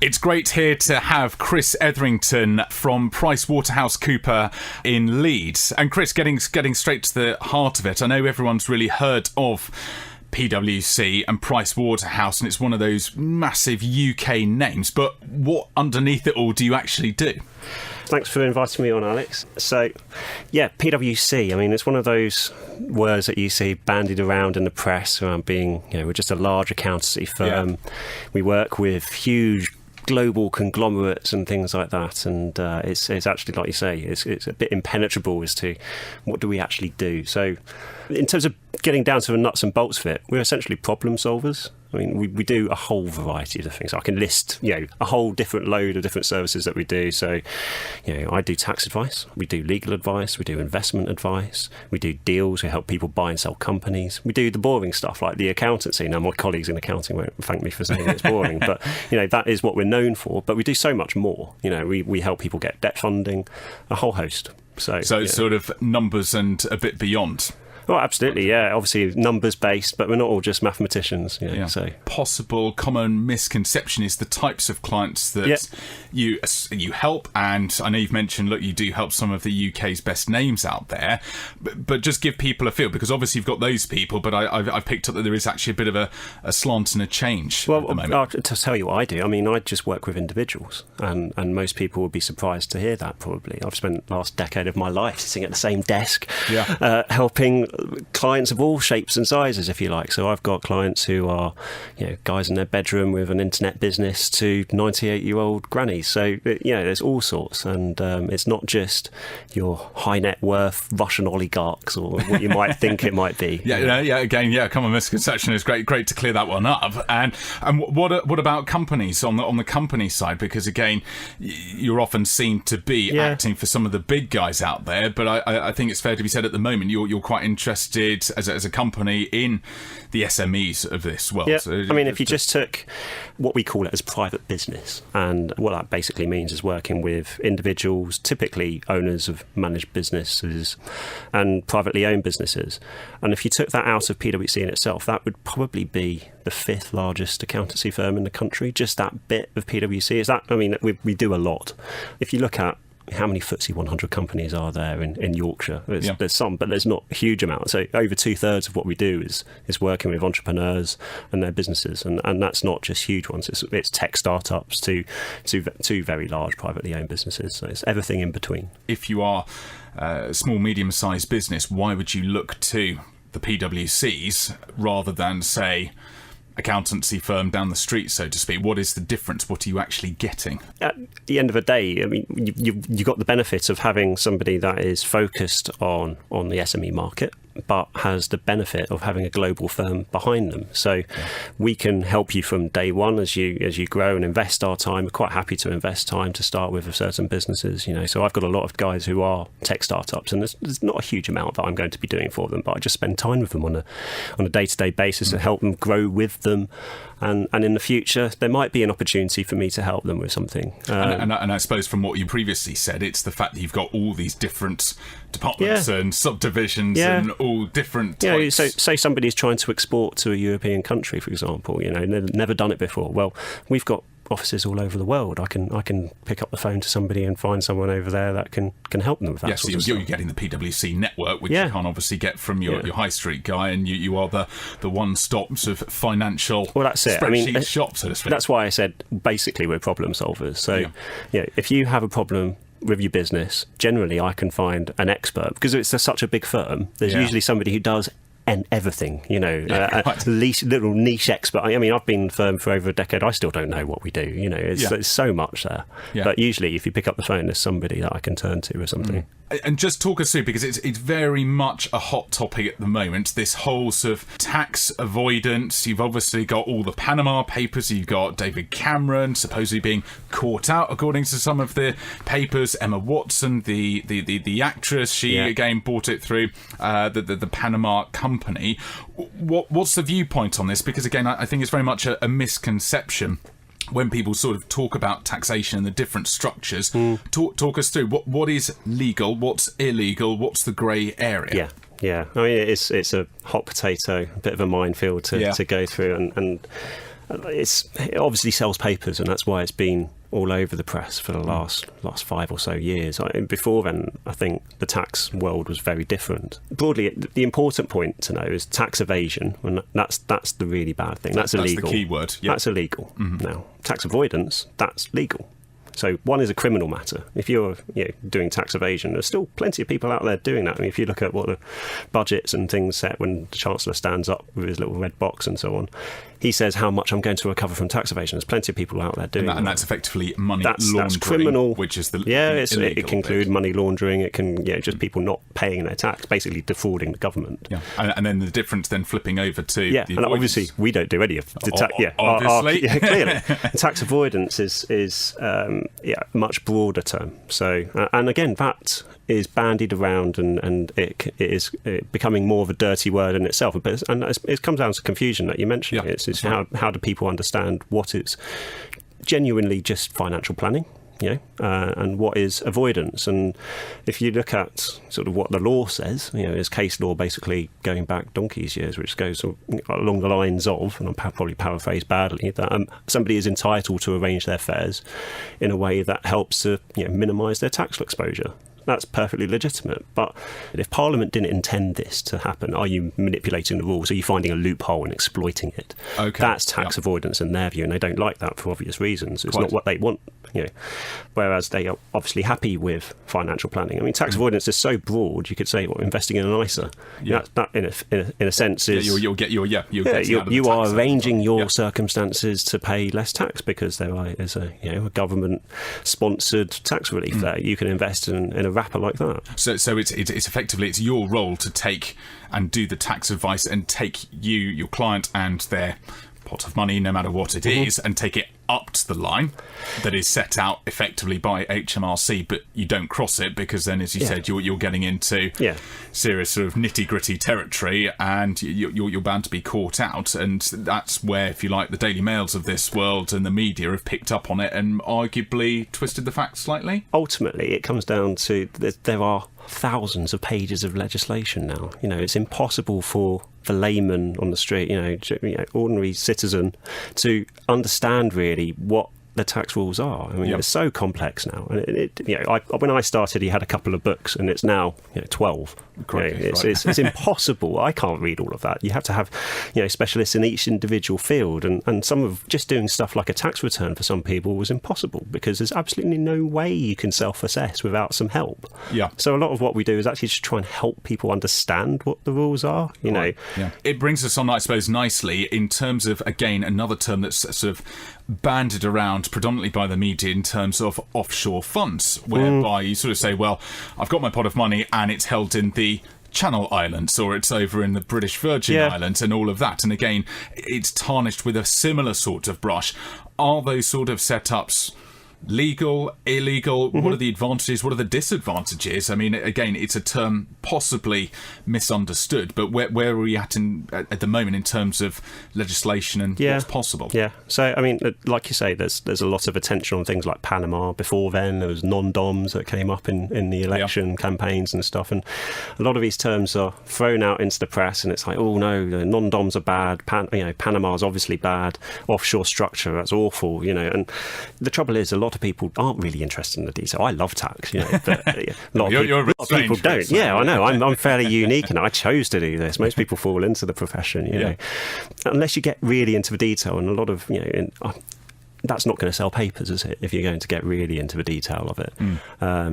It's great here to have Chris Etherington from Price Waterhouse Cooper in Leeds. And Chris, getting straight to the heart of it, I know everyone's really heard of PwC and Price Waterhouse, and it's one of those massive UK names, but what underneath it all do you actually do? Thanks for inviting me on, Alex. So, yeah, PwC, I mean, it's one of those words that you see bandied around in the press around being, we're just a large accountancy firm. Yeah. We work with huge global conglomerates and things like that, and it's actually, like you say, it's a bit impenetrable as to what do we actually do. So in terms of getting down to the nuts and bolts of it, we're essentially problem solvers. I mean, we do a whole variety of things. I can list, a whole different load of different services that we do. So, I do tax advice, we do legal advice, we do investment advice, we do deals, we help people buy and sell companies. We do the boring stuff like the accountancy. Now, my colleagues in accounting won't thank me for saying it's boring, but, that is what we're known for. But we do so much more. We help people get debt funding, a whole host. So it's sort of numbers and a bit beyond. Well, absolutely, yeah. Obviously, numbers-based, but we're not all just mathematicians. So possible common misconception is the types of clients that you help, and I know you've mentioned, look, you do help some of the UK's best names out there, but just give people a feel, because obviously you've got those people, but I've picked up that there is actually a bit of a slant and a change at the moment. To tell you what I do, I mean, I just work with individuals, and most people would be surprised to hear that, probably. I've spent the last decade of my life sitting at the same desk, helping clients of all shapes and sizes, if you like. So I've got clients who are, guys in their bedroom with an internet business to 98-year-old grannies. So, there's all sorts. And it's not just your high net worth Russian oligarchs or what you might think it might be. Common misconception is great to clear that one up. And what about companies on the company side? Because again, you're often seen to be acting for some of the big guys out there, but I think it's fair to be said at the moment you're quite interested as a company in the SMEs of this world. Yeah. So, I mean, if you just took what we call it as private business, and what that basically means is working with individuals, typically owners of managed businesses and privately owned businesses. And if you took that out of PwC in itself, that would probably be the 5th largest accountancy firm in the country. Just that bit of PwC is that. I mean, we do a lot. If you look at how many FTSE 100 companies are there in Yorkshire? There's some, but there's not a huge amount. So over 2/3 of what we do is working with entrepreneurs and their businesses, and that's not just huge ones. It's tech startups to very large privately owned businesses. So it's everything in between. If you are a small, medium-sized business, why would you look to the PwCs rather than, say, accountancy firm down the street, so to speak? What is the difference? What are you actually getting? At the end of the day, I mean, you got the benefit of having somebody that is focused on the SME market, but has the benefit of having a global firm behind them. So we can help you from day one as you grow and invest our time. We're quite happy to invest time to start with certain businesses. So I've got a lot of guys who are tech startups, and there's not a huge amount that I'm going to be doing for them, but I just spend time with them on a day-to-day basis and help them grow with them. And in the future, there might be an opportunity for me to help them with something. And I suppose from what you previously said, it's the fact that you've got all these different departments and subdivisions and all different types. So say somebody's trying to export to a European country, for example, never done it before. Well, we've got offices all over the world. I can pick up the phone to somebody and find someone over there that can help them with that. Yes, you're getting the PwC network, which you can't obviously get from your high street guy, and you are the one-stop sort of financial spreadsheet shop, so to speak. That's why I said basically we're problem solvers. So if you have a problem with your business, generally I can find an expert, because it's such a big firm. There's usually somebody who does and everything, at least little niche expert. I mean, I've been firm for over a decade. I still don't know what we do. There's so much there. Yeah. But usually, if you pick up the phone, there's somebody that I can turn to or something. And just talk us through, because it's very much a hot topic at the moment, this whole sort of tax avoidance. You've obviously got all the Panama Papers. You've got David Cameron supposedly being caught out, according to some of the papers. Emma Watson, the actress, she again brought it through the Panama company. What's the viewpoint on this? Because again, I think it's very much a misconception when people sort of talk about taxation and the different structures. Talk us through what is legal, what's illegal, what's the grey area. I mean, it's a hot potato, a bit of a minefield to go through, and it obviously sells papers, and that's why it's been all over the press for the last 5 or so years. Before then, I think the tax world was very different. Broadly, the important point to know is tax evasion, and that's the really bad thing. That's illegal. That's the key word. Yep. That's illegal. Now, tax avoidance, that's legal. So one is a criminal matter. If you're doing tax evasion, there's still plenty of people out there doing that. I mean, if you look at what the budgets and things set when the Chancellor stands up with his little red box and so on, he says how much I'm going to recover from tax evasion. There's plenty of people out there doing that. And that's effectively money laundering. That's criminal. Which is the it can include money laundering. It can just people not paying their tax, basically defrauding the government. Yeah, and then the difference then flipping over to the and obviously we don't do any of the tax. Obviously, clearly, tax avoidance is much broader term. So and again that is bandied around and it is becoming more of a dirty word in itself. But it comes down to confusion that you mentioned. Yeah, It's how do people understand what is genuinely just financial planning, and what is avoidance. And if you look at sort of what the law says, there's case law basically going back donkey's years, which goes along the lines of, and I'll probably paraphrase badly, that somebody is entitled to arrange their affairs in a way that helps to minimise their tax exposure. That's perfectly legitimate. But if Parliament didn't intend this to happen, are you manipulating the rules? Are you finding a loophole and exploiting it? Okay. That's tax avoidance in their view, and they don't like that for obvious reasons. It's not what they want. Whereas they are obviously happy with financial planning. I mean, tax avoidance is so broad. You could say, investing in an ISA. Yeah. That in a sense is you are arranging your circumstances to pay less tax because there is a government sponsored tax relief there. You can invest in a wrapper like that. So it's effectively it's your role to take and do the tax advice and take your client and their pot of money, no matter what it is, and take it up to the line that is set out effectively by HMRC, but you don't cross it because then, as you said, you're getting into serious sort of nitty-gritty territory, and you're bound to be caught out. And that's where, if you like, the Daily Mails of this world and the media have picked up on it and arguably twisted the facts slightly. Ultimately, it comes down to there are thousands of pages of legislation now. It's impossible for the layman on the street, ordinary citizen, to understand really what the tax rules are. I mean, it's so complex now. And when I started, he had a couple of books, and it's now 12. It's impossible. I can't read all of that. You have to have specialists in each individual field, and some of just doing stuff like a tax return for some people was impossible because there's absolutely no way you can self-assess without some help. So a lot of what we do is actually just try and help people understand what the rules are. It brings us on, I suppose, nicely in terms of, again, another term that's sort of banded around predominantly by the media in terms of offshore funds, whereby you sort of say, well, I've got my pot of money and it's held in the Channel Islands, or it's over in the British Virgin Islands, and all of that. And again, it's tarnished with a similar sort of brush. Are those sort of setups legal, illegal? What are the advantages? What are the disadvantages? I mean, again, it's a term possibly misunderstood, but where are we at the moment in terms of legislation and what's possible? So I mean, like you say, there's a lot of attention on things like Panama. Before then, there was non-doms that came up in the election campaigns and stuff, and a lot of these terms are thrown out into the press, and it's like, oh no, the non-doms are bad. Panama's obviously bad. Offshore structure, that's awful. And the trouble is, a lot of people aren't really interested in the detail. I love tax, but a lot of people don't. Yeah, I know. I'm fairly unique, and I chose to do this. Most people fall into the profession, unless you get really into the detail, and a lot of that's not going to sell papers, is it, if you're going to get really into the detail of it?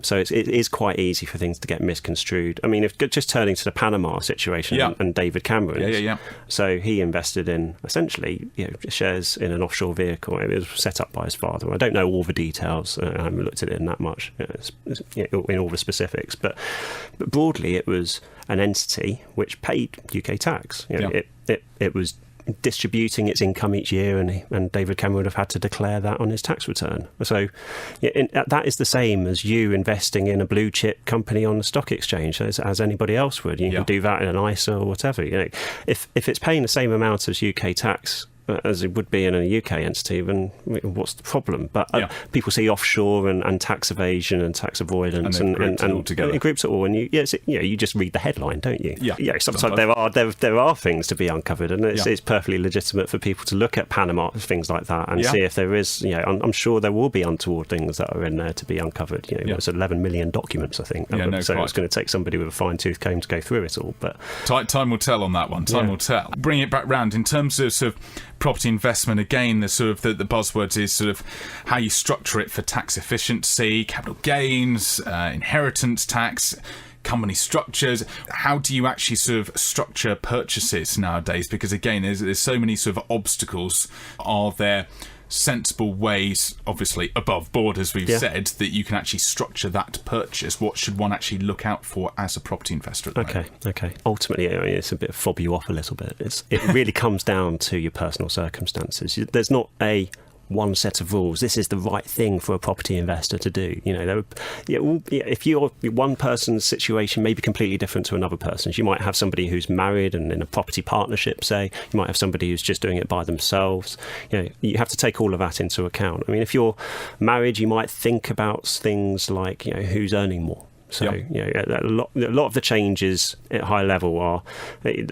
So it is quite easy for things to get misconstrued. I mean, if just turning to the Panama situation and David Cameron, so he invested in essentially shares in an offshore vehicle. It was set up by his father. I don't know all the details. I haven't looked at it in that much in all the specifics, but broadly it was an entity which paid UK tax. It was distributing its income each year, and David Cameron would have had to declare that on his tax return. So that is the same as you investing in a blue chip company on the stock exchange, as anybody else would. You can do that in an ISA or whatever. If it's paying the same amount as UK tax as it would be in a UK entity, then what's the problem? But people see offshore and tax evasion and tax avoidance and it groups it all. And you just read the headline, don't you? Yeah. Sometimes there are things to be uncovered, and it's perfectly legitimate for people to look at Panama, things like that, and see if there is. I'm sure there will be untoward things that are in there to be uncovered. There's 11 million documents, I think. So it's going to take somebody with a fine-tooth comb to go through it all. But time will tell on that one. Time will tell. Bring it back round in terms of sort of property investment. Again, the sort of the buzzwords is sort of how you structure it for tax efficiency, capital gains, inheritance tax, company structures. How do you actually sort of structure purchases nowadays? Because again, there's so many sort of obstacles. Are there sensible ways, obviously above board, as we've said, that you can actually structure that purchase? What should one actually look out for as a property investor at the moment? Okay. Ultimately, it's a bit fob you off a little bit. It really comes down to your personal circumstances. There's not one set of rules. This is the right thing for a property investor to do. If you're one person's situation may be completely different to another person's. You might have somebody who's married and in a property partnership, say. You might have somebody who's just doing it by themselves. You have to take all of that into account. I mean, if you're married, you might think about things like, who's earning more. So, a lot of the changes at high level are,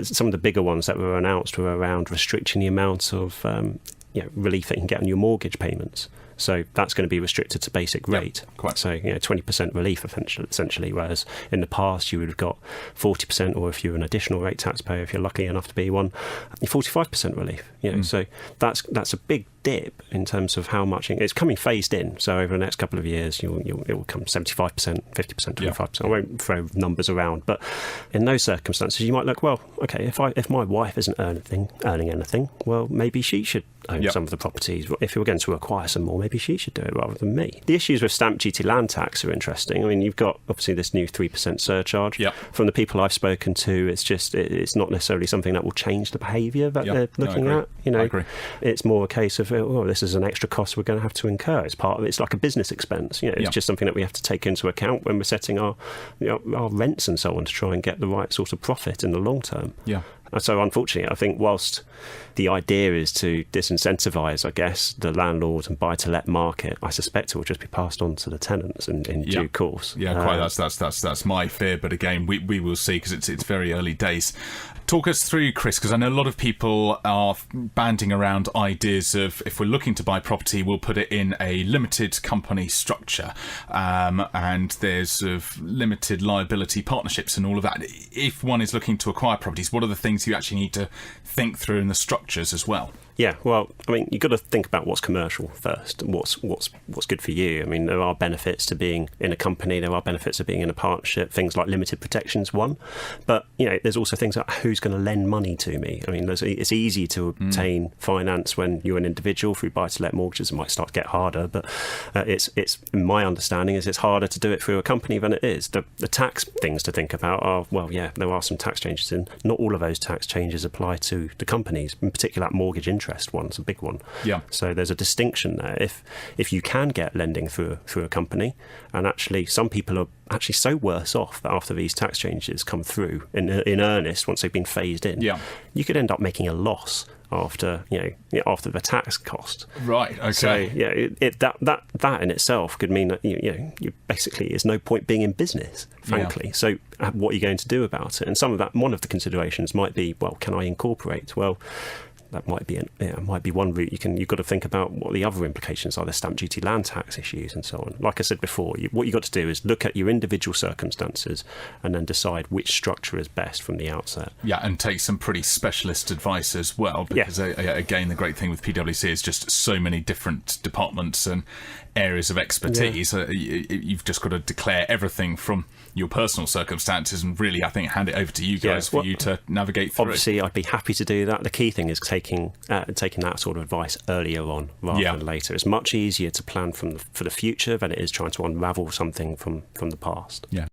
some of the bigger ones that were announced were around restricting the amount of relief that you can get on your mortgage payments. So that's going to be restricted to basic rate. Quite. So 20% relief essentially, whereas in the past you would have got 40%, or if you're an additional rate taxpayer, if you're lucky enough to be one, 45% relief. So that's a big dip in terms of how much it's coming phased in. So over the next couple of years, it will come 75%, 50%, 25%. I won't throw numbers around, but in those circumstances, you might look, well, okay, if my wife isn't earning anything, well, maybe she should own some of the properties. If you're going to acquire some more, maybe she should do it rather than me. The issues with stamp duty land tax are interesting. I mean, you've got obviously this new 3% surcharge. From the people I've spoken to, it's not necessarily something that will change the behaviour that they're looking at. I agree. It's more a case of, this is an extra cost we're going to have to incur. It's like a business expense. It's just something that we have to take into account when we're setting our rents and so on to try and get the right sort of profit in the long term. So unfortunately, I think whilst the idea is to disincentivise, I guess, the landlord and buy-to-let market, I suspect it will just be passed on to the tenants in due course. Quite. That's my fear. But again, we will see, because it's very early days. Talk us through, Chris, because I know a lot of people are banding around ideas of, if we're looking to buy property, we'll put it in a limited company structure, and there's sort of limited liability partnerships and all of that. If one is looking to acquire properties, what are the things you actually need to think through in the structures as well? Yeah, well, I mean, you've got to think about what's commercial first, and what's good for you. I mean, there are benefits to being in a company, there are benefits to being in a partnership, things like limited protection's one. But, there's also things like who's going to lend money to me. I mean, it's easy to obtain finance when you're an individual through buy-to-let mortgages. It might start to get harder, but it's my understanding is it's harder to do it through a company than it is. The tax things to think about are, there are some tax changes in. Not all of those tax changes apply to the companies, in particular that mortgage interest one's a big one. So there's a distinction there. If you can get lending through a company, and actually some people are actually so worse off that after these tax changes come through in earnest, once they've been phased in, you could end up making a loss after the tax cost. Right. Okay. So that in itself could mean that you basically there's no point being in business, frankly. So what are you going to do about it? And one of the considerations might be, well, can I incorporate? Well, that might be one route. You've got to think about what the other implications are. The stamp duty, land tax issues, and so on. Like I said before, what you've got to do is look at your individual circumstances and then decide which structure is best from the outset. And take some pretty specialist advice as well. Because again, the great thing with PwC is just so many different departments and areas of expertise. You've just got to declare everything from your personal circumstances and really, I think, hand it over to you guys for you to navigate through. Obviously, I'd be happy to do that. The key thing is taking that sort of advice earlier on rather than later. It's much easier to plan for the future than it is trying to unravel something from the past.